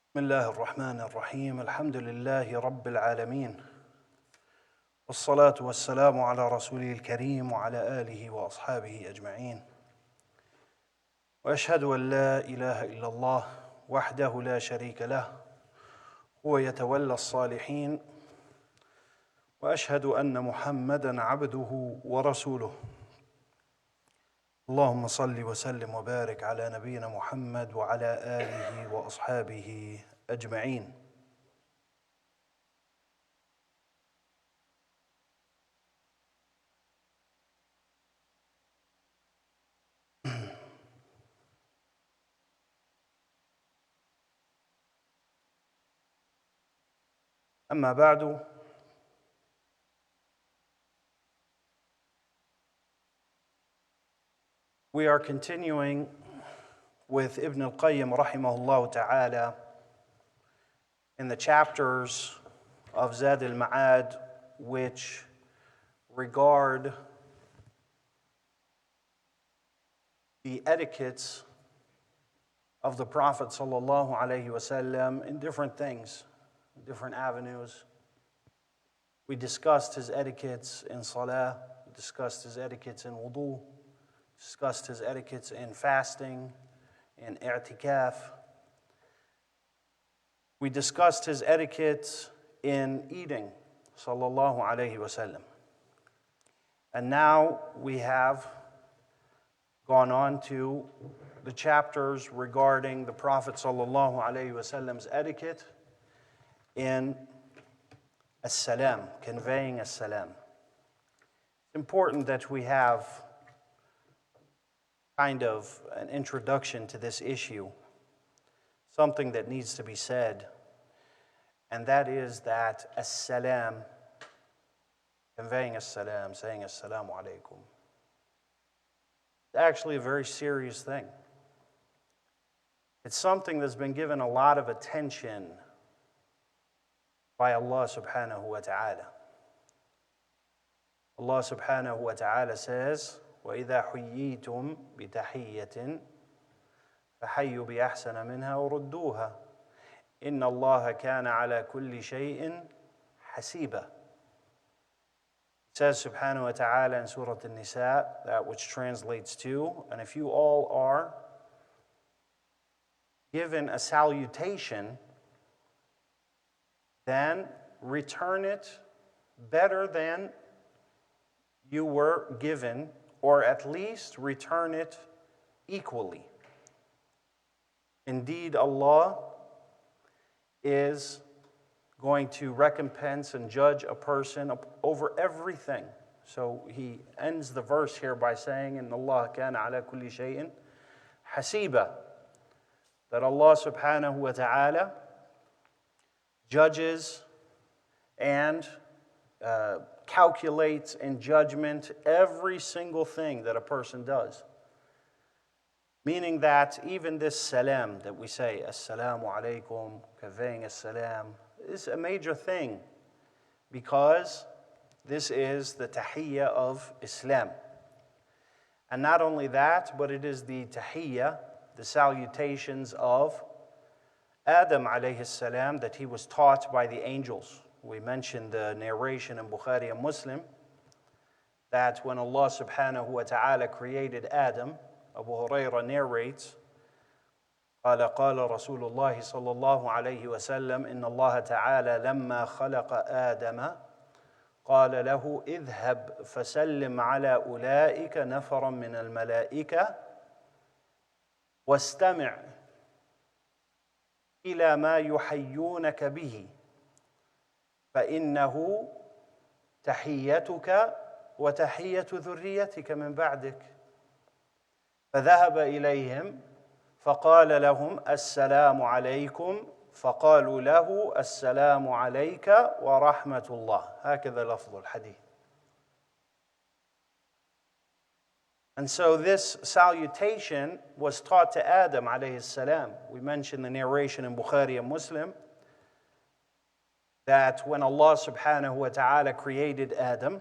بسم الله الرحمن الرحيم الحمد لله رب العالمين والصلاة والسلام على رسوله الكريم وعلى آله وأصحابه أجمعين وأشهد أن لا إله إلا الله وحده لا شريك له هو يتولى الصالحين وأشهد أن محمدًا عبده ورسوله اللهم صل وسلم وبارك على نبينا محمد وعلى آله وأصحابه أجمعين. أما بعد، we are continuing with Ibn al-Qayyim rahimahullah ta'ala in the chapters of Zad al-Ma'ad which regard the etiquettes of the Prophet sallallahu alaihi wasallam in different things, different avenues. We discussed his etiquettes in salah, we discussed his etiquettes in wudu, discussed his etiquettes in fasting, in i'tikaf. We discussed his etiquettes in eating, sallallahu alaihi wasallam. And now we have gone on to the chapters regarding the Prophet sallallahu alaihi wasallam's etiquette in as-salam, conveying as-salam. It's important that we have kind of an introduction to this issue, something that needs to be said, and that is that as-salam, conveying as-salam, saying as-salamu alaykum, it's actually a very serious thing. It's something that's been given a lot of attention by Allah subhanahu wa ta'ala. Allah subhanahu wa ta'ala says, وَإِذَا حُيِّيتُمْ بِتَحِيَّةٍ فَحَيُّوا بِأَحْسَنَ مِنْهَا وَرُدُّوهَا إِنَّ اللَّهَ كَانَ عَلَى كُلِّ شَيْءٍ حَسِيبًا. It says subhanahu wa ta'ala in Surah An-Nisa, that which translates to, and if you all are given a salutation, then return it better than you were given, or at least return it equally. Indeed, Allah is going to recompense and judge a person over everything. So he ends the verse here by saying, إِنَّ اللَّهَ كَانَ عَلَى كُلِّ شَيْءٍ حَسِيبًا, that Allah subhanahu wa ta'ala judges and calculates in judgment every single thing that a person does. Meaning that even this salam that we say, assalamu alaikum, conveying as-salam, is a major thing because this is the tahiyyah of Islam. And not only that, but it is the tahiyyah, the salutations of Adam alayhi salam that he was taught by the angels. We mentioned the narration in Bukhari and Muslim that when Allah subhanahu wa ta'ala created Adam, Abu Hurairah narrates, قال قال رسول الله صلى الله عليه وسلم إن الله تعالى لما خلق آدم قال له اذهب فسلم على أولئك نفرا من الملائكة واستمع إلى ما يحيونك به فإنه تحيتك وتحية ذريتك من بعدك. فذهب إليهم فقال لهم السلام عليكم فقالوا له السلام عليك ورحمة الله. هكذا لفظ الحديث. And so this salutation was taught to Adam alayhi salam. We mentioned the narration in Bukhari and Muslim that when Allah subhanahu wa ta'ala created Adam,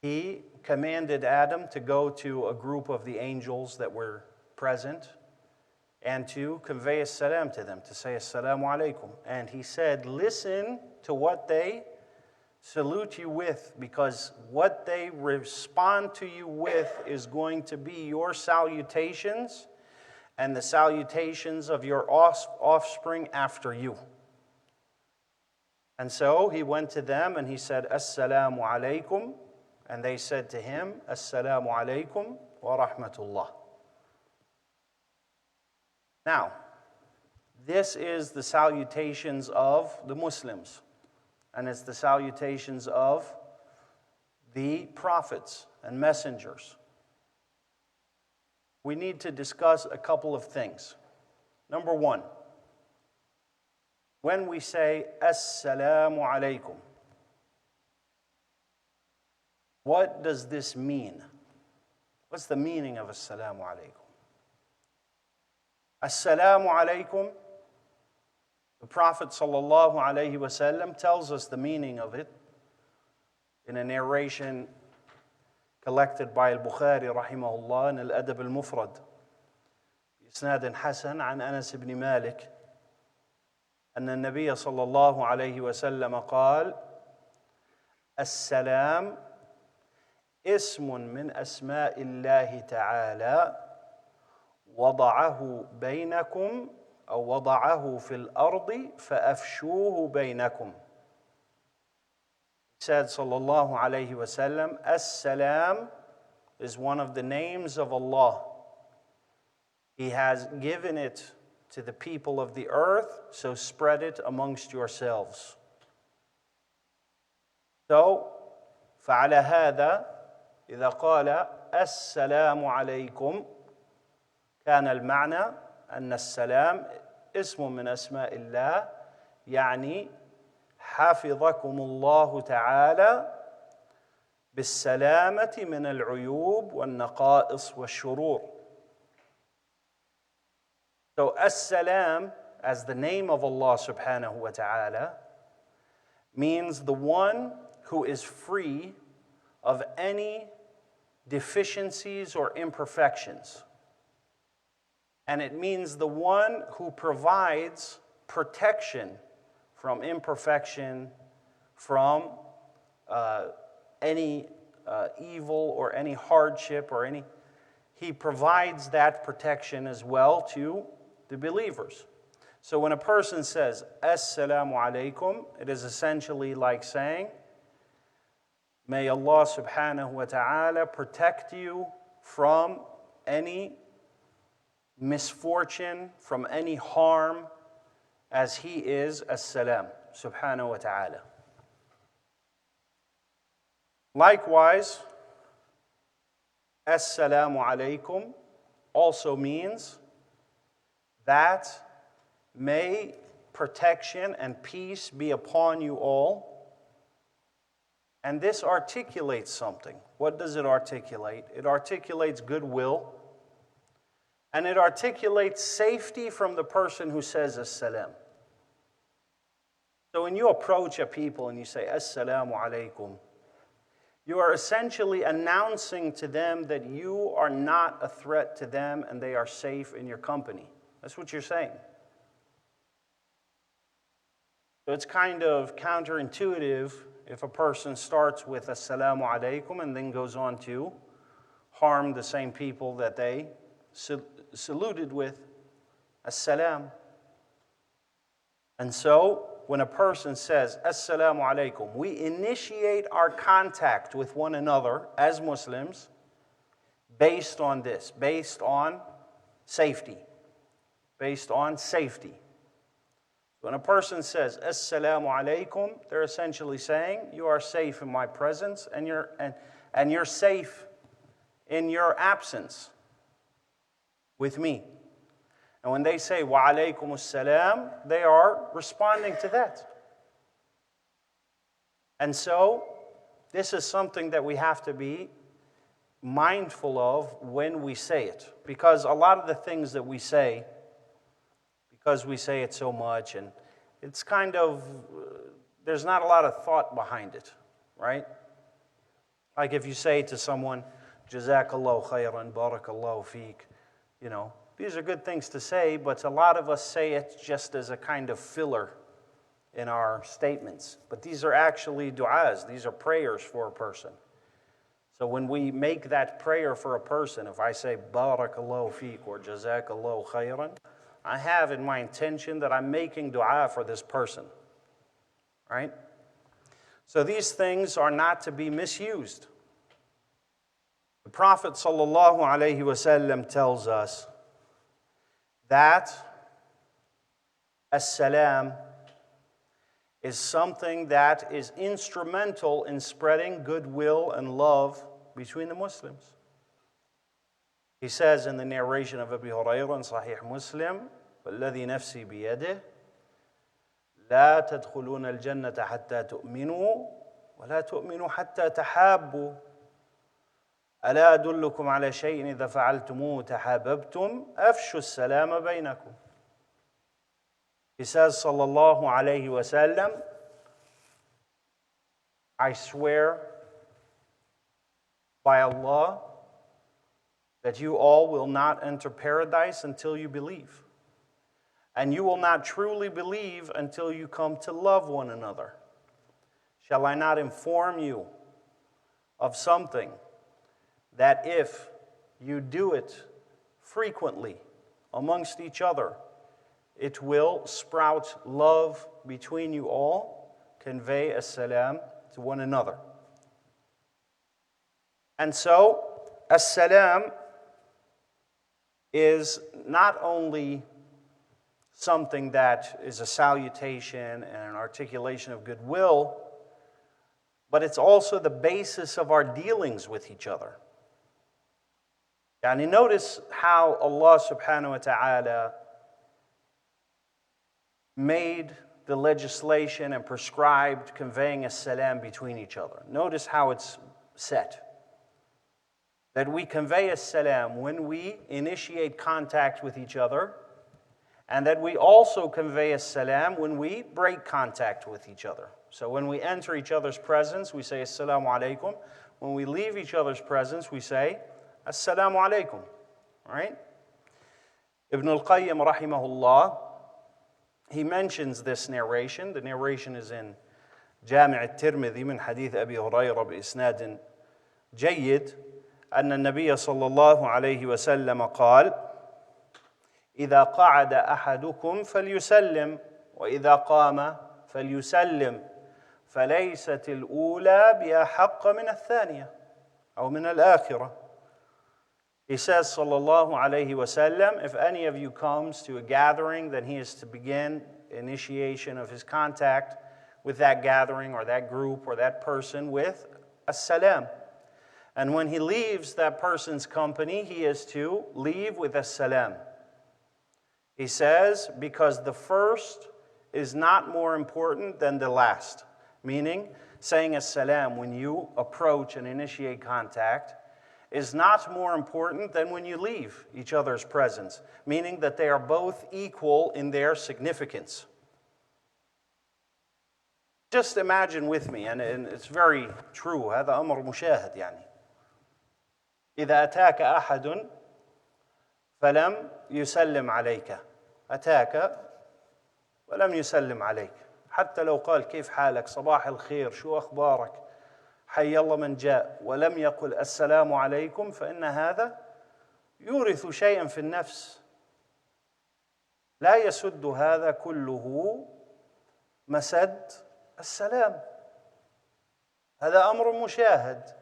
He commanded Adam to go to a group of the angels that were present and to convey as-salam to them, to say assalamu alaikum. And he said, listen to what they salute you with, because what they respond to you with is going to be your salutations and the salutations of your offspring after you. And so he went to them and he said, assalamu alaikum. And they said to him, assalamu alaikum wa rahmatullah. Now, this is the salutations of the Muslims. And it's the salutations of the prophets and messengers. We need to discuss a couple of things. Number one, when we say assalamu alaikum, what does this mean? What's the meaning of assalamu alaikum? Assalamu alaikum, the Prophet sallallahu alaihi wasallam tells us the meaning of it in a narration collected by Al-Bukhari rahimahullah in Al-Adab Al-Mufrad. بإسناد حسن عن أنس بن مالك أن النبي صلى الله عليه وسلم قال: السلام اسم من أسماء الله تعالى وضعه بينكم أو وضعه في الأرض فأفشوه بينكم. He said, sallallahu alayhi wasallam, as-salam is one of the names of Allah. He has given it to the people of the earth, so spread it amongst yourselves. So, فعلى هذا إذا قال السلام عليكم كان المعنى أن السلام اسم من أسماء الله يعني حفظكم الله تعالى بالسلامة من العيوب والنقائص والشرور. So as-salam, as the name of Allah subhanahu wa ta'ala, means the one who is free of any deficiencies or imperfections. And it means the one who provides protection from imperfection, from any evil or any hardship or any. He provides that protection as well to the believers. So when a person says, Assalamu alaikum, it is essentially like saying, may Allah subhanahu wa ta'ala protect you from any misfortune, from any harm, as He is as-salam subhanahu wa ta'ala. Likewise, Assalamu alaikum also means that may protection and peace be upon you all. And this articulates something. What does it articulate? It articulates goodwill. And it articulates safety from the person who says as-salam. So when you approach a people and you say, Assalamu alaikum, you are essentially announcing to them that you are not a threat to them and they are safe in your company. That's what you're saying. So it's kind of counterintuitive if a person starts with Assalamu alaikum and then goes on to harm the same people that they saluted with as-salam. And so when a person says Assalamu alaikum, we initiate our contact with one another as Muslims based on this, based on safety. Based on safety. When a person says Assalamu alaikum, they're essentially saying you are safe in my presence and you're safe in your absence with me. And when they say wa alaykum as-salam, they are responding to that. And so this is something that we have to be mindful of when we say it, because a lot of the things that we say, because we say it so much, and it's kind of, there's not a lot of thought behind it, right? Like if you say to someone, Jazakallahu khairan, barakallahu feek, These are good things to say, but a lot of us say it just as a kind of filler in our statements. But these are actually du'as. These are prayers for a person. So when we make that prayer for a person, if I say Barakallahu feek or Jazakallahu khayran, I have in my intention that I'm making dua for this person. Right? So these things are not to be misused. The Prophet ﷺ tells us that as-salam is something that is instrumental in spreading goodwill and love between the Muslims. He says in the narration of Abu Hurairah in Sahih Muslim, وَالَّذِي نَفْسِي بِيَدِهِ لَا تَدْخُلُونَ الْجَنَّةَ حَتَّى تُؤْمِنُوا وَلَا تُؤْمِنُوا حَتَّى تَحَابُّوا ألا أدلكم على شيء إذا فعلتموه تحاببتم أفشوا السلام بينكم. He says, sallallahu alayhi wasallam, I swear by Allah that you all will not enter paradise until you believe. And you will not truly believe until you come to love one another. Shall I not inform you of something that if you do it frequently amongst each other, it will sprout love between you all, convey as-salam to one another. And so, as-salam is not only something that is a salutation and an articulation of goodwill, but it's also the basis of our dealings with each other. And you notice how Allah subhanahu wa ta'ala made the legislation and prescribed conveying as-salam between each other. Notice how it's set. That we convey as-salam when we initiate contact with each other, and that we also convey as-salam when we break contact with each other. So when we enter each other's presence, we say Assalamu alaikum. When we leave each other's presence, we say Assalamu alaikum. Right? Ibn al-Qayyim rahimahullah, he mentions this narration. The narration is in Jami' al-Tirmidhi min hadith Abi Hurairah bi-isnad جيد أن النبي صلى الله عليه وسلم قال إذا قعد أحدكم فليسلم وإذا قام فليسلم فليست الأولى بأحق من الثانية أو من الآخرة. He says, sallallahu alayhi wasallam, if any of you comes to a gathering, then he is to begin initiation of his contact with that gathering or that group or that person with as-salam. And when he leaves that person's company, he is to leave with as-salam. He says, because the first is not more important than the last. Meaning, saying as-salam when you approach and initiate contact is not more important than when you leave each other's presence, meaning that they are both equal in their significance. Just imagine with me, and it's very true, هذا أمر مشاهد يعني. إذا أتاك أحد فلم يسلم عليك، أتاك ولم يسلم عليك، حتى لو قال كيف حالك، صباح الخير، شو أخبارك، حي الله من جاء، ولم يقل السلام عليكم، فإن هذا يورث شيئا في النفس. لا يسد هذا كله مسد السلام. هذا أمر مشاهد.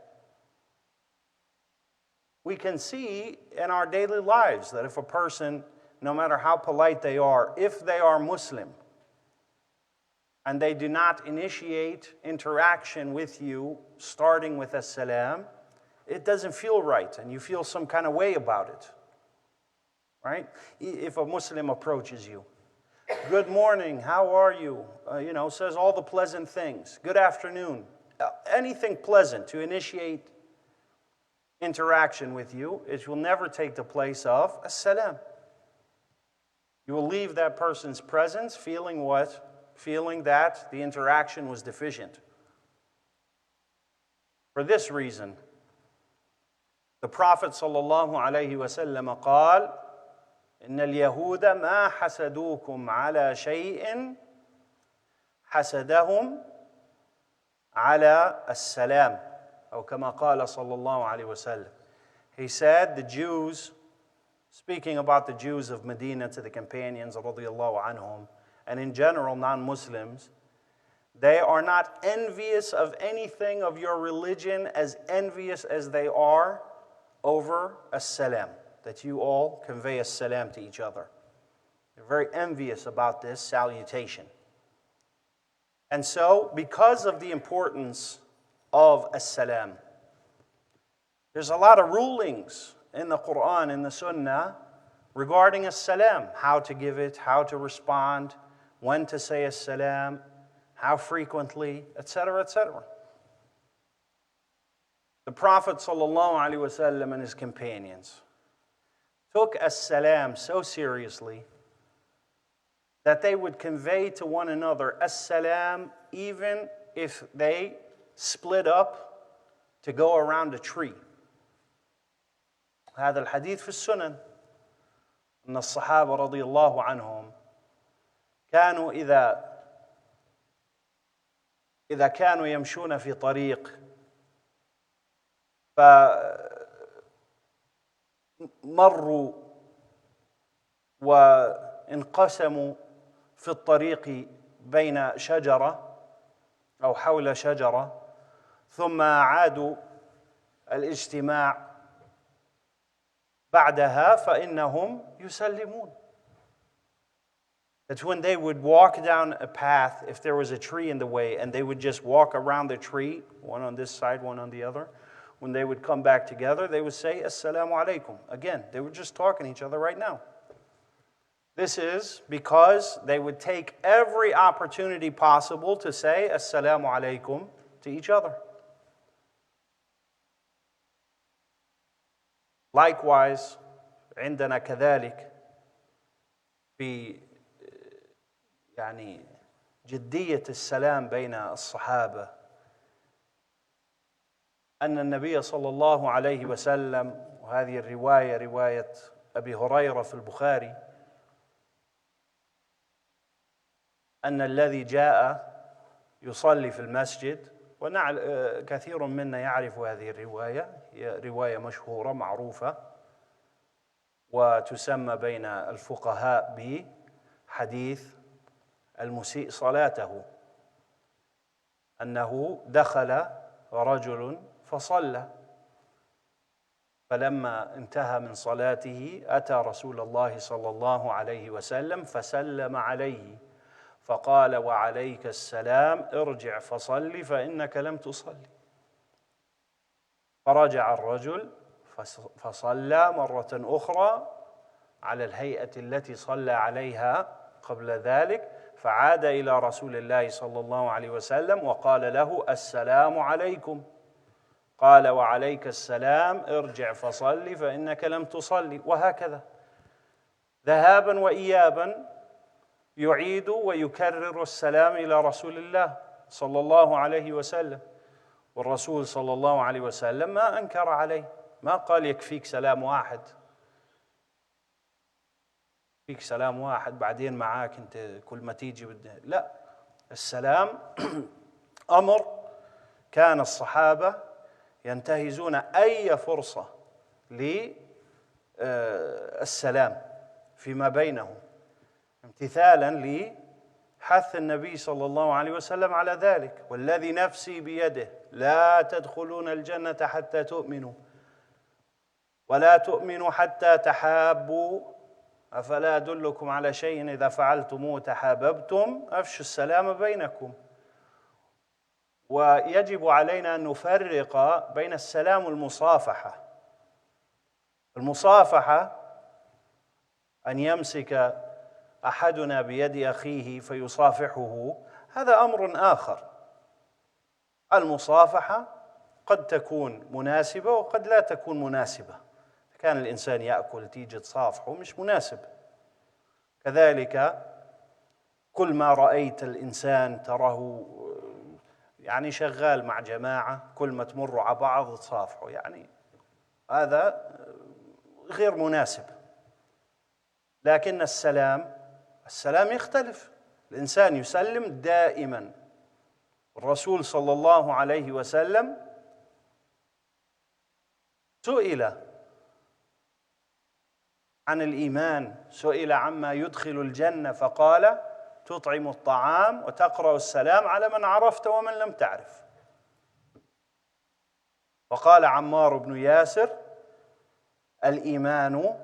We can see in our daily lives that if a person, no matter how polite they are, if they are Muslim, and they do not initiate interaction with you, starting with as-salam, it doesn't feel right, and you feel some kind of way about it. Right? If a Muslim approaches you, good morning, how are you? Says all the pleasant things. Good afternoon. Anything pleasant to initiate interaction with you, it will never take the place of as-salam. You will leave that person's presence feeling what? Feeling that the interaction was deficient. For this reason, the Prophet sallallahu alaihi wasallam قال إن اليهود ما حسدوكم على شيء حسدهم على السلام. أو كما قال صلى الله عليه وسلم. He said the Jews, speaking about the Jews of Medina to the companions radiallahu anhum, and in general non-Muslims, they are not envious of anything of your religion as envious as they are over as-salam, that you all convey as-salam to each other. They're very envious about this salutation. And so, because of the importance of as-salam, there's a lot of rulings in the Quran, in the Sunnah, regarding as-salam, how to give it, how to respond, when to say as-salam, how frequently, etc., etc. The Prophet ﷺ and his companions took as-salam so seriously that they would convey to one another as-salam even if they split up to go around a tree. هذا الحديث في السنن أن الصحابة رضي الله عنهم كانوا إذا كانوا يمشون في طريق فمروا وانقسموا في الطريق بين شجرة أو حول شجرة ثم عادوا الاجتماع بعدها فإنهم يسلمون. That when they would walk down a path, if there was a tree in the way, and they would just walk around the tree, one on this side, one on the other, when they would come back together, they would say, Assalamu alaikum. Again, they were just talking to each other right now. This is because they would take every opportunity possible to say Assalamu alaikum to each other. Likewise, عندنا كذلك في جدية السلام بين الصحابة أن النبي صلى الله عليه وسلم، وهذه الرواية رواية أبي هريرة في البخاري، أن الذي جاء يصلي في المسجد، كثير منا يعرف هذه الرواية، هي رواية مشهورة معروفة وتسمى بين الفقهاء بحديث المسيء صلاته، أنه دخل رجل فصلى، فلما انتهى من صلاته أتى رسول الله صلى الله عليه وسلم فسلم عليه فقال وعليك السلام ارجع فصل فإنك لم تصلي. فرجع الرجل فصلى مرة أخرى على الهيئة التي صلى عليها قبل ذلك، فعاد إلى رسول الله صلى الله عليه وسلم وقال له السلام عليكم، قال وعليك السلام ارجع فصل فإنك لم تصلي. وهكذا ذهابا وإيابا يعيد ويكرر السلام إلى رسول الله صلى الله عليه وسلم، والرسول صلى الله عليه وسلم ما أنكر عليه، ما قال يكفيك سلام واحد، فيك سلام واحد بعدين معاك انت كل ما تيجي لا، السلام أمر كان الصحابة ينتهزون أي فرصة للسلام فيما بينهم امتثالا لحث النبي صلى الله عليه وسلم على ذلك. والذي نفسي بيده لا تدخلون الجنة حتى تؤمنوا ولا تؤمنوا حتى تحابوا أفلا أدلكم على شيء إذا فعلتموه تحاببتم أفشوا السلام بينكم. ويجب علينا أن نفرق بين السلام والمصافحة. المصافحة أن يمسك أحدنا بيد أخيه فيصافحه، هذا أمر آخر. المصافحة قد تكون مناسبة وقد لا تكون مناسبة، كان الإنسان يأكل تيجي تصافحه مش مناسب. كذلك كل ما رأيت الإنسان تراه شغال مع جماعة، كل ما تمروا على بعض تصافحوا، هذا غير مناسب. لكن السلام يختلف. الإنسان يسلم دائما. الرسول صلى الله عليه وسلم سئل عن الإيمان، سئل عما يدخل الجنة فقال: تطعم الطعام وتقرأ السلام على من عرفت ومن لم تعرف. وقال عمار بن ياسر: الإيمان،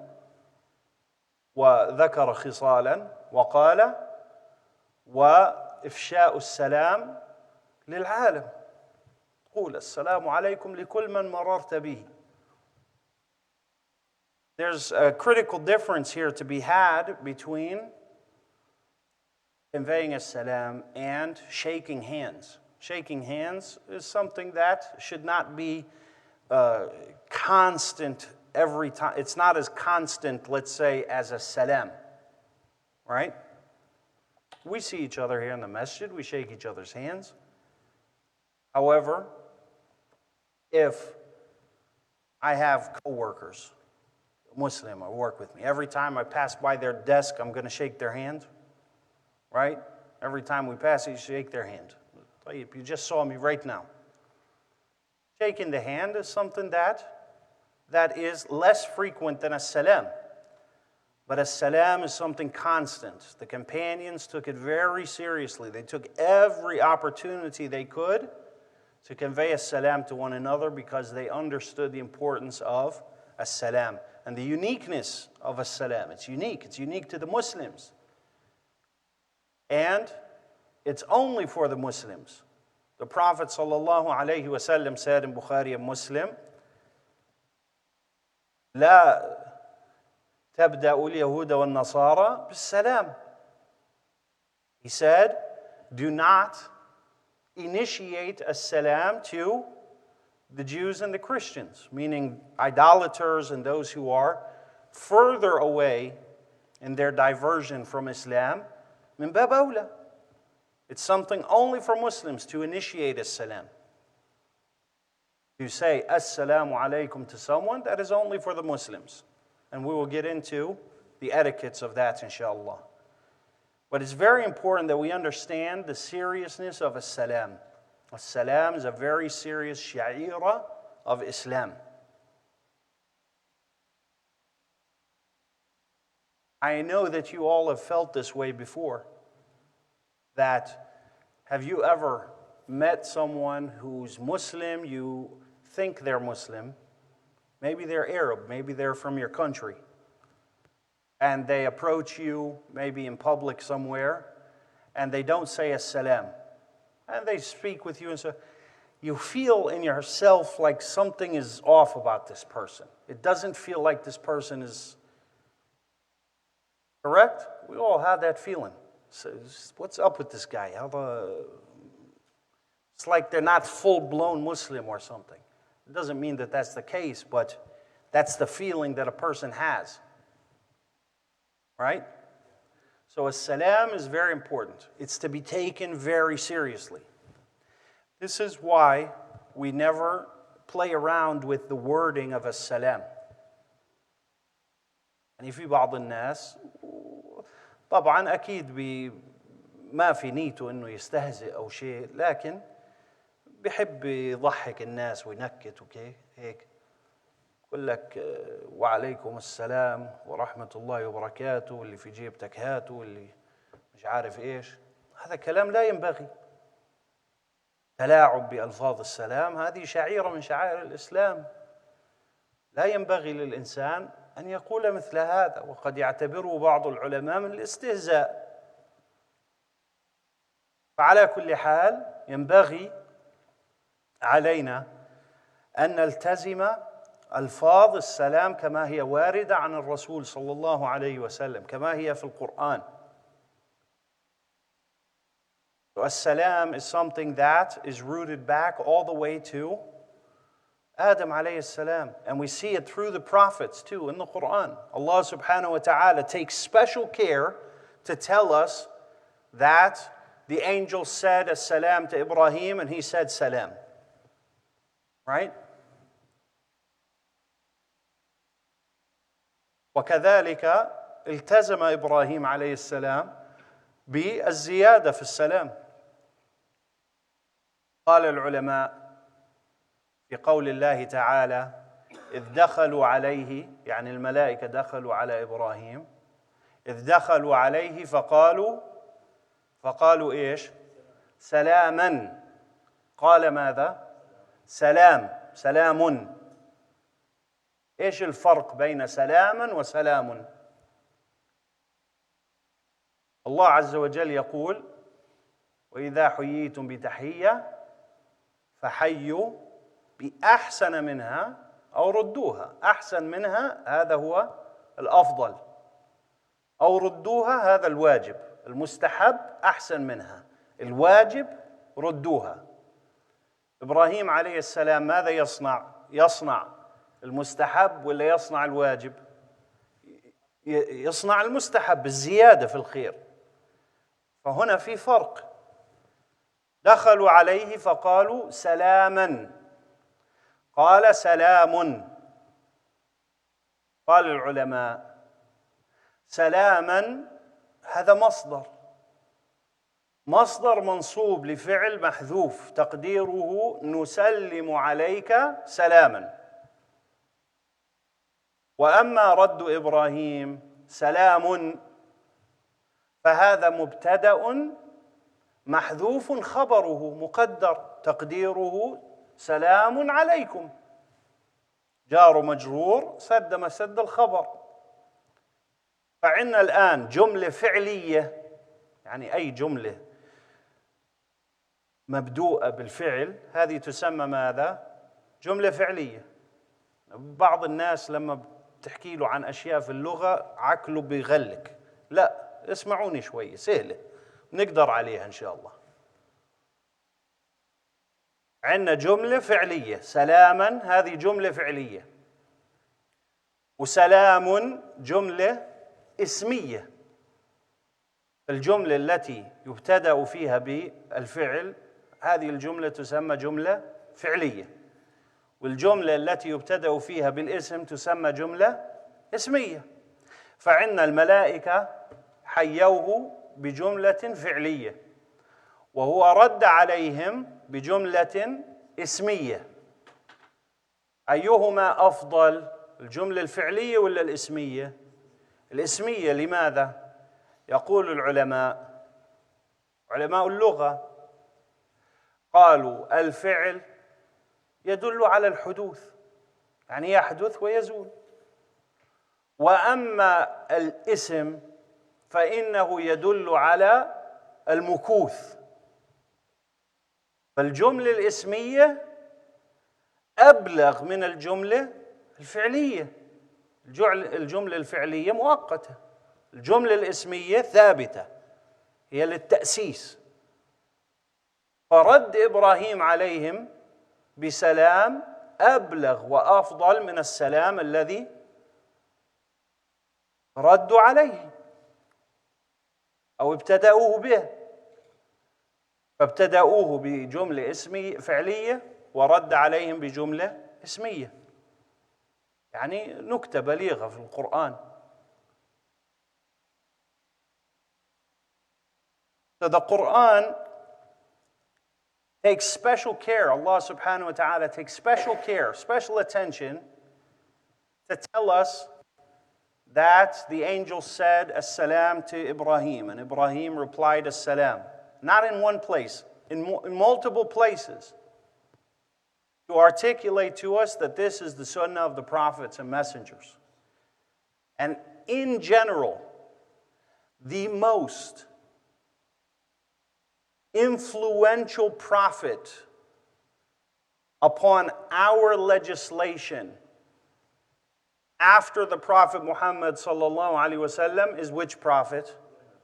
وذكر خصالا وقال: وإفشاء السلام للعالم، قول السلام عليكم لكل من مررت به. There's a critical difference here to be had between conveying a salam and shaking hands. Shaking hands is something that should not be constant every time. It's not as constant, let's say, as a salam, right? We see each other here in the masjid, we shake each other's hands. However, if I have coworkers, Muslim, who work with me, every time I pass by their desk, I'm going to shake their hand, right? Every time we pass, you shake their hand. You just saw me right now. Shaking the hand is something that is less frequent than a salam. But a salam is something constant. The companions took it very seriously. They took every opportunity they could to convey a salam to one another because they understood the importance of a salam and the uniqueness of a salam. It's unique to the Muslims. And it's only for the Muslims. The Prophet ﷺ said in Bukhari and Muslim, لا تبدأ اليهود والنصارى بالسلام. He said, do not initiate a salam to the Jews and the Christians, meaning idolaters and those who are further away in their diversion from Islam. من باب أولى. It's something only for Muslims to initiate a salam. You say Assalamu alaikum to someone, that is only for the Muslims. And we will get into the etiquettes of that, inshallah. But it's very important that we understand the seriousness of a salam. A salam is a very serious sha'ira of Islam. I know that you all have felt this way before. That have you ever met someone who's Muslim, you think they're Muslim, maybe they're Arab, maybe they're from your country, and they approach you maybe in public somewhere, and they don't say as-salam, and they speak with you, and so you feel in yourself like something is off about this person. It doesn't feel like this person is correct. We all have that feeling. So what's up with this guy? It's like they're not full-blown Muslim or something. It doesn't mean that that's the case, but that's the feeling that a person has. Right? So a salam is very important. It's to be taken very seriously. This is why we never play around with the wording of a salam. يعني في بعض الناس طبعا أكيد ما في نيته إنه يستهزئ أو شيء، لكن بحب يضحك الناس وينكت وكي هيك يقول لك وعليكم السلام ورحمة الله وبركاته، واللي في جيبتك هاته، واللي مش عارف إيش. هذا كلام لا ينبغي. تلاعب بألفاظ السلام هذه شعيرة من شعائر الإسلام. لا ينبغي للإنسان أن يقول مثل هذا، وقد يعتبره بعض العلماء من الاستهزاء. فعلى كل حال ينبغي علينا أن نلتزم ألفاظ السلام كما هي واردة عن الرسول صلى الله عليه وسلم، كما هي في القرآن. So as-salam is something that is rooted back all the way to Adam alayhi salam. And we see it through the prophets too in the Quran. Allah subhanahu wa ta'ala takes special care to tell us that the angel said as-salam to Ibrahim and he said salam. Right? وكذلك التزم إبراهيم عليه السلام بالزيادة في السلام. قال العلماء في قول الله تعالى: إذ دخلوا عليه، يعني الملائكة دخلوا على إبراهيم، إذ دخلوا عليه فقالوا إيش؟ سلاما. قال ماذا؟ سلام. إيش الفرق بين سلاما وسلام؟ الله عز وجل يقول: وإذا حييتم بتحية فحيوا بأحسن منها أو ردوها. أحسن منها هذا هو الأفضل، أو ردوها هذا الواجب. المستحب أحسن منها، الواجب ردوها. إبراهيم عليه السلام ماذا يصنع؟ يصنع المستحب ولا يصنع الواجب؟ يصنع المستحب، الزيادة في الخير. فهنا في فرق. دخلوا عليه فقالوا سلاما، قال سلام. قال العلماء: سلاما هذا مصدر منصوب لفعل محذوف تقديره نسلم عليك سلاما. وأما رد إبراهيم سلام فهذا مبتدأ محذوف خبره مقدر تقديره سلام عليكم، جار مجرور سد مسد الخبر. فعندنا الآن جملة فعلية، يعني أي جملة مبدوءة بالفعل هذه تسمى ماذا؟ جملة فعلية. بعض الناس لما بتحكي له عن أشياء في اللغة عقله بيغلق. لا، اسمعوني شوي، سهلة نقدر عليها إن شاء الله. عندنا جملة فعلية سلاما، هذه جملة فعلية. وسلام جملة اسمية. الجملة التي يبتدأ فيها بالفعل هذه الجملة تسمى جملة فعلية، والجملة التي يبتدأ فيها بالاسم تسمى جملة اسمية. فعندنا الملائكة حيوه بجملة فعلية، وهو رد عليهم بجملة اسمية. أيهما أفضل، الجملة الفعلية ولا الاسمية؟ الاسمية. لماذا؟ يقول علماء اللغة قالوا: الفعل يدل على الحدوث، يعني يحدث ويزول. وأما الاسم فإنه يدل على المكوث. فالجملة الاسمية أبلغ من الجملة الفعلية. الجملة الفعلية مؤقتة، الجملة الاسمية ثابتة، هي للتأسيس. فرد إبراهيم عليهم بسلام أبلغ وأفضل من السلام الذي ردوا عليه أو ابتدأوه به. فابتدأوه بجملة اسمية فعلية ورد عليهم بجملة اسمية، يعني نكتة بليغة في القرآن. So the Quran takes special care, Allah subhanahu wa ta'ala takes special care, special attention to tell us that the angel said as-salam to Ibrahim, and Ibrahim replied as-salam. Not in one place, in multiple places, to articulate to us that this is the sunnah of the prophets and messengers. And in general, the most influential prophet upon our legislation after the Prophet Muhammad sallallahu alaihi wasallam is which prophet?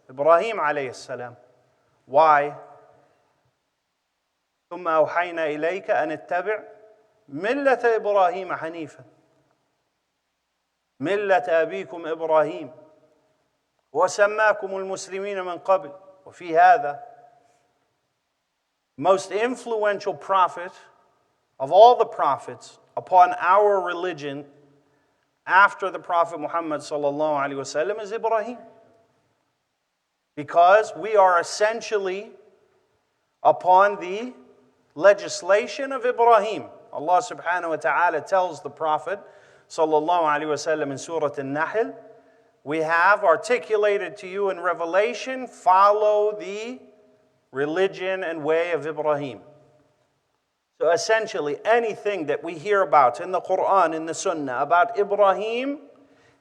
Ibrahim alayhi salam. Why? ثم أوحينا إليك أن اتبع ملة إبراهيم حنيفا ملة أبيكم إبراهيم وسماكم المسلمين من قبل وفي هذا. Most influential prophet of all the prophets upon our religion after the Prophet Muhammad sallallahu alaihi wasallam is Ibrahim. Because we are essentially upon the legislation of Ibrahim. Allah subhanahu wa ta'ala tells the Prophet sallallahu alaihi wasallam in Surah An-Nahl, we have articulated to you in revelation, follow the religion and way of Ibrahim. So essentially, anything that we hear about in the Quran, in the Sunnah, about Ibrahim,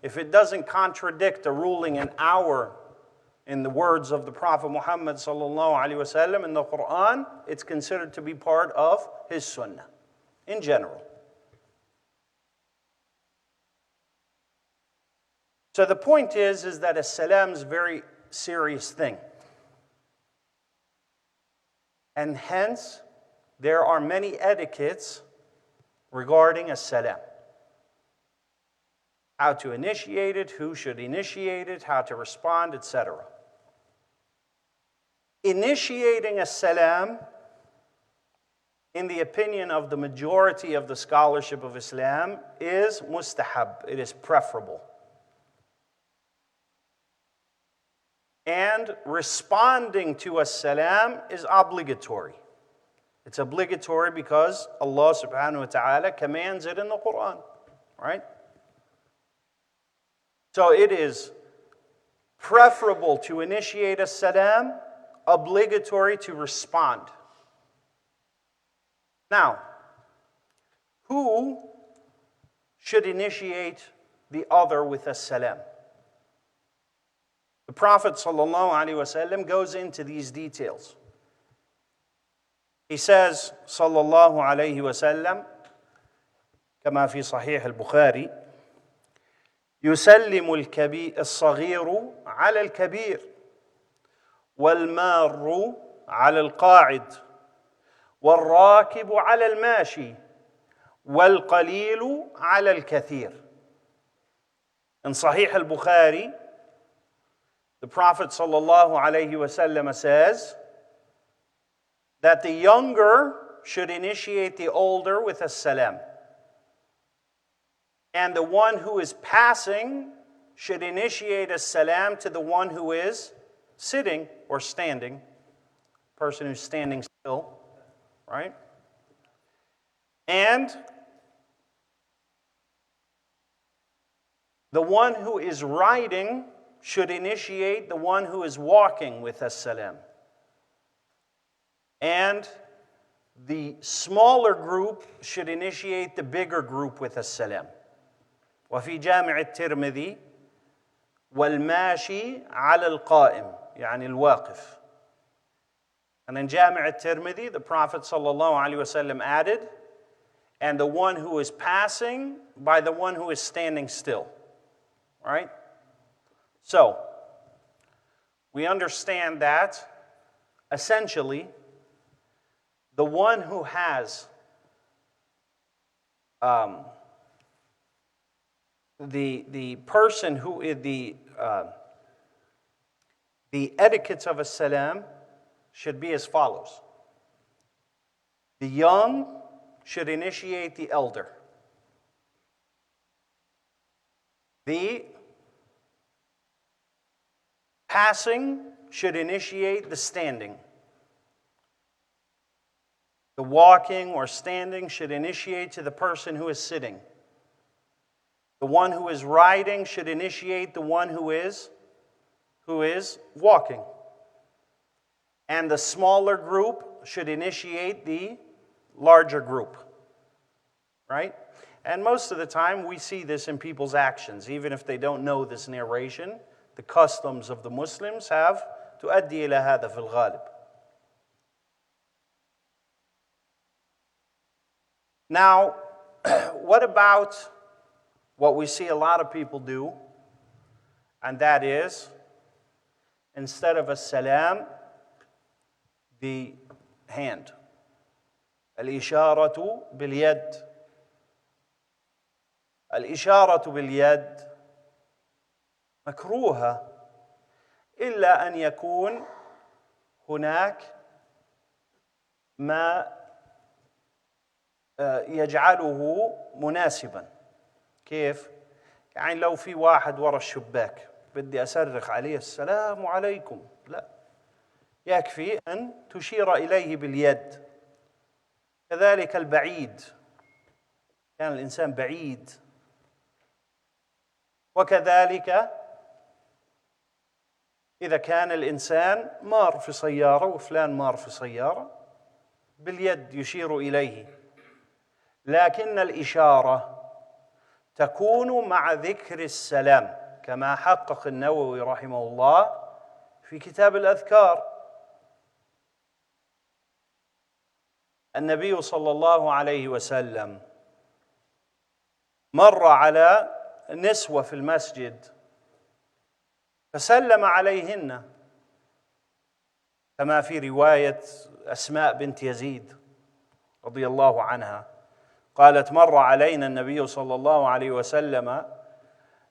if it doesn't contradict a ruling in the words of the Prophet Muhammad sallallahu alaihi wasallam in the Quran, it's considered to be part of his Sunnah in general. So the point is that as-salam is a very serious thing. And hence, there are many etiquettes regarding as-salam. How to initiate it, who should initiate it, how to respond, etc. Initiating as-salam, in the opinion of the majority of the scholarship of Islam, is mustahab, it is preferable. And responding to as-salam is obligatory. It's obligatory because Allah subhanahu wa ta'ala commands it in the Quran, right? So it is preferable to initiate as-salam, obligatory to respond. Now, who should initiate the other with as-salam? The Prophet ﷺ goes into these details. He says, sallallahu alayhi wa sallam, كما في صحيح البخاري, يسلم الصغير على الكبير والمار على القاعد والراكب على الماشي والقليل على الكثير. In Sahih al-Bukhari, the Prophet sallallahu alayhi wa sallam says that the younger should initiate the older with as-salam. And the one who is passing should initiate as-salam to the one who is sitting or standing, person who's standing still, right? And the one who is riding should initiate the one who is walking with as-salam. And the smaller group should initiate the bigger group with as-salam. وفي جامع الترمذي والماشي على القائم يعني الواقف. And in Jami' al-Tirmidhi, the Prophet ﷺ added, and the one who is passing by the one who is standing still. All right? So, we understand that, essentially, the one who has the person who is the etiquettes of as-salam should be as follows. The young should initiate the elder. The passing should initiate the standing. The walking or standing should initiate to the person who is sitting. The one who is riding should initiate the one who is walking. And the smaller group should initiate the larger group. Right? And most of the time we see this in people's actions, even if they don't know this narration. The customs of the Muslims have تؤدي إلى هذا في الغالب. Now, what about what we see a lot of people do? And that is, instead of as-salam, the hand. Al-isharatu bil-yad. Al-isharatu bil-yad مكروهة إلا أن يكون هناك ما يجعله مناسبا. كيف؟ يعني لو في واحد ورا الشباك بدي أصرخ عليه السلام عليكم، لا، يكفي أن تشير إليه باليد. كذلك البعيد، كان الإنسان بعيد، وكذلك إذا كان الإنسان مار في سيارة وفلان مار في سيارة باليد يشير إليه. لكن الإشارة تكون مع ذكر السلام كما حقق النووي رحمه الله في كتاب الأذكار. النبي صلى الله عليه وسلم مر على نسوة في المسجد فسلم عليهن، كما في رواية أسماء بنت يزيد رضي الله عنها قالت: مر علينا النبي صلى الله عليه وسلم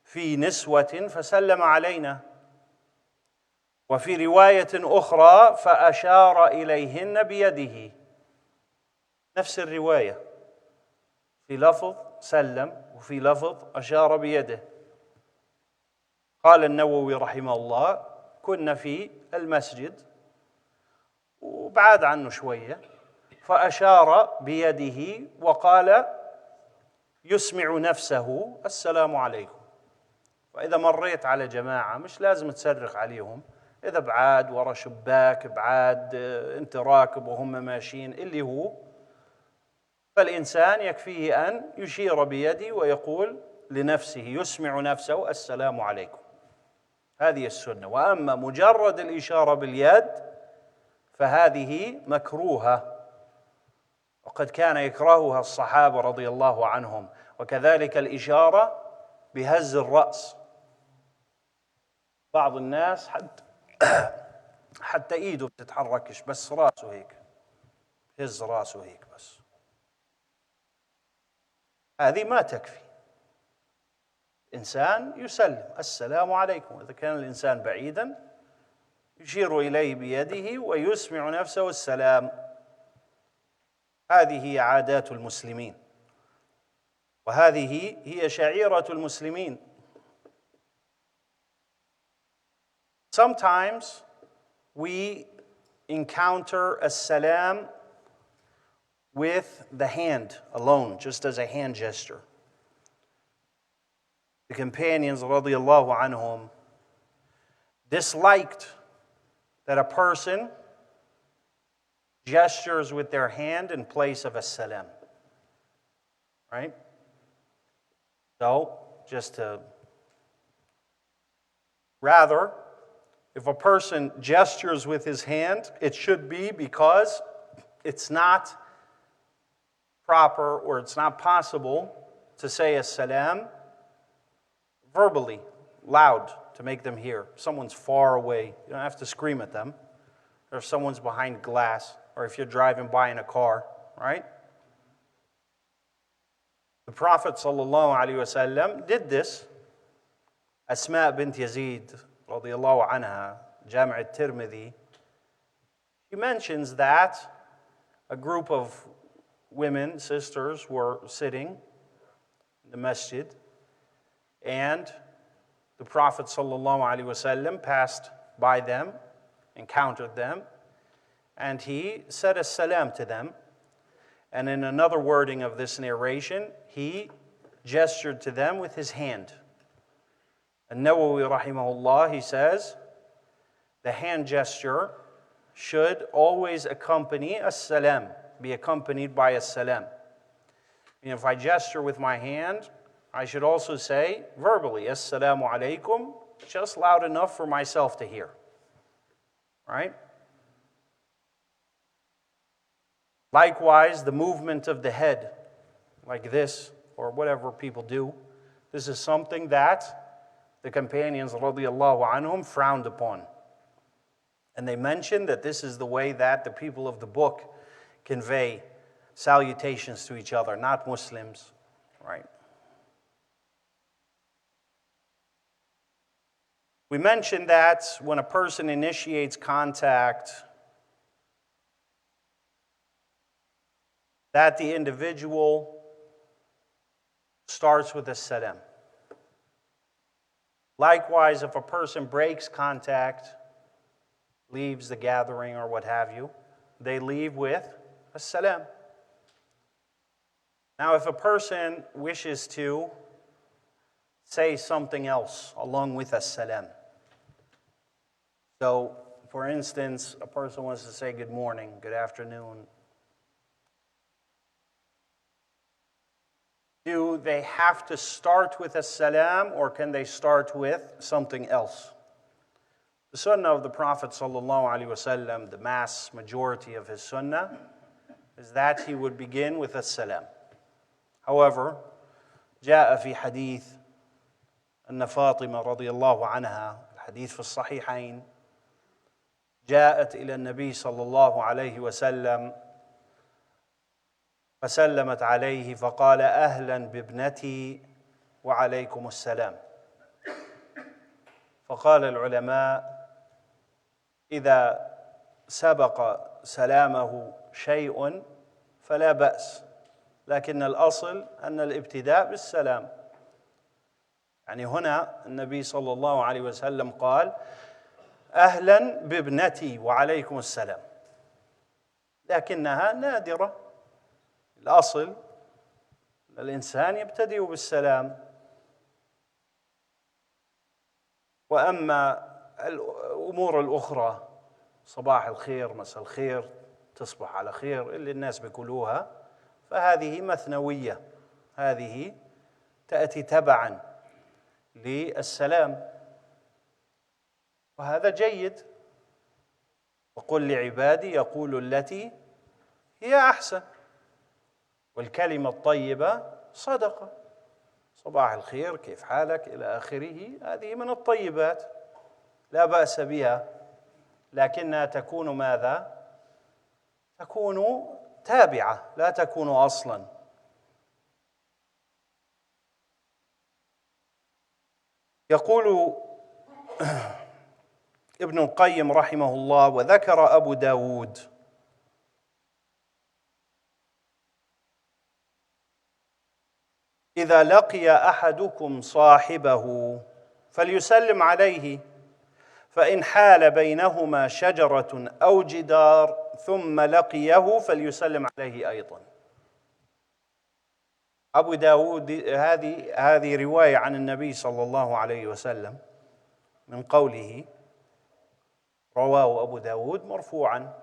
في نسوة فسلم علينا. وفي رواية أخرى فأشار إليهن بيده، نفس الرواية، في لفظ سلم وفي لفظ أشار بيده. قال النووي رحمه الله: كنا في المسجد وبعاد عنه شوية فأشار بيده وقال يسمع نفسه السلام عليكم. فإذا مريت على جماعة مش لازم تصرخ عليهم، إذا بعاد ورا شباك، بعاد أنت راكب وهم ماشيين اللي هو، فالإنسان يكفيه أن يشير بيده ويقول لنفسه، يسمع نفسه السلام عليكم. هذه السنة. وأما مجرد الإشارة باليد فهذه مكروهة، وقد كان يكرهها الصحابة رضي الله عنهم. وكذلك الإشارة بهز الرأس، بعض الناس حتى إيده بتتحركش، بس رأسه هيك، هز رأسه هيك بس، هذه ما تكفي. إنسان يسلم السلام عليكم، إذا كان الإنسان بعيدا يشير إليه بيده ويسمع نفسه السلام. هذه هي عادات المسلمين، وهذه هي شعيرة المسلمين. Sometimes we encounter السلام with the hand alone, just as a hand gesture. The companions radiallahu anhum disliked that a person gestures with their hand in place of a salam. Right? So, rather, if a person gestures with his hand, it should be because it's not proper or it's not possible to say as-salam verbally, loud, to make them hear. If someone's far away, you don't have to scream at them. Or if someone's behind glass, or if you're driving by in a car, right? The Prophet ﷺ did this. Asma bint Yazid radiyallahu anha, Jami' al-Tirmidhi, she mentions that a group of women, sisters, were sitting in the masjid, and the Prophet ﷺ passed by them, encountered them, and he said as-salam to them. And in another wording of this narration, he gestured to them with his hand. An-Nawawi rahimahullah, he says, the hand gesture should always accompany as-salam, be accompanied by as-salam. And if I gesture with my hand, I should also say verbally, Assalamu alaikum, just loud enough for myself to hear. Right? Likewise, the movement of the head, like this, or whatever people do, this is something that the companions radiallahu anhum frowned upon. And they mentioned that this is the way that the people of the book convey salutations to each other, not Muslims, right? We mentioned that when a person initiates contact, that the individual starts with a salam. Likewise, if a person breaks contact, leaves the gathering or what have you, they leave with as-salam. Now, if a person wishes to say something else along with as-salam, so, for instance, a person wants to say good morning, good afternoon. Do they have to start with as-salam, or can they start with something else? The sunnah of the Prophet ﷺ, the mass majority of his sunnah, is that he would begin with as-salam. However, جاء في حديث أن فاطمة رضي الله عنها، الحديث في الصحيحين، جاءت إلى النبي صلى الله عليه وسلم فسلمت عليه فقال أهلا بابنتي وعليكم السلام. فقال العلماء إذا سبق سلامه شيء فلا بأس، لكن الأصل أن الابتداء بالسلام. يعني هنا النبي صلى الله عليه وسلم قال أهلا بابنتي وعليكم السلام، لكنها نادرة. الأصل الإنسان يبتدئ بالسلام. وأما الأمور الأخرى، صباح الخير، مساء الخير، تصبح على خير، اللي الناس بيقولوها، فهذه مثنوية، هذه تأتي تبعا للسلام، وهذا جيد. وقل لعبادي يقولوا التي هي أحسن، والكلمة الطيبة صدقة. صباح الخير، كيف حالك، إلى آخره، هذه من الطيبات لا بأس بها، لكنها تكون ماذا؟ تكون تابعة، لا تكون أصلا. يقول ابن القيم رحمه الله: وذكر أبو داود إذا لقي أحدكم صاحبه فليسلم عليه، فإن حال بينهما شجرة أو جدار ثم لقيه فليسلم عليه أيضا. أبو داود، هذه رواية عن النبي صلى الله عليه وسلم من قوله، رواه أبو داود مرفوعا.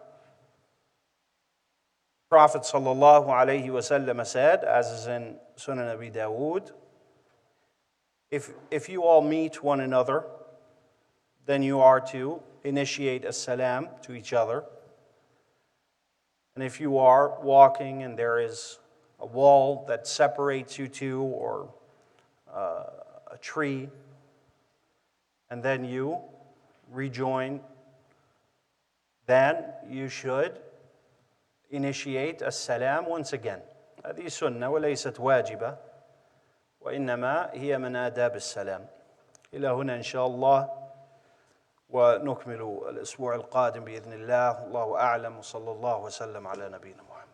Prophet sallallahu alayhi wasallam said, as is in Sunan Abi Dawood, if you all meet one another, then you are to initiate a salam to each other. And if you are walking and there is a wall that separates you two, or a tree, and then you rejoin, then you should initiate السلام once again. هذه سنة وليست واجبة، وإنما هي من آداب السلام. إلى هنا إن شاء الله، ونكمل الأسبوع القادم بإذن الله. الله أعلم، وصلى الله وسلم على نبينا محمد.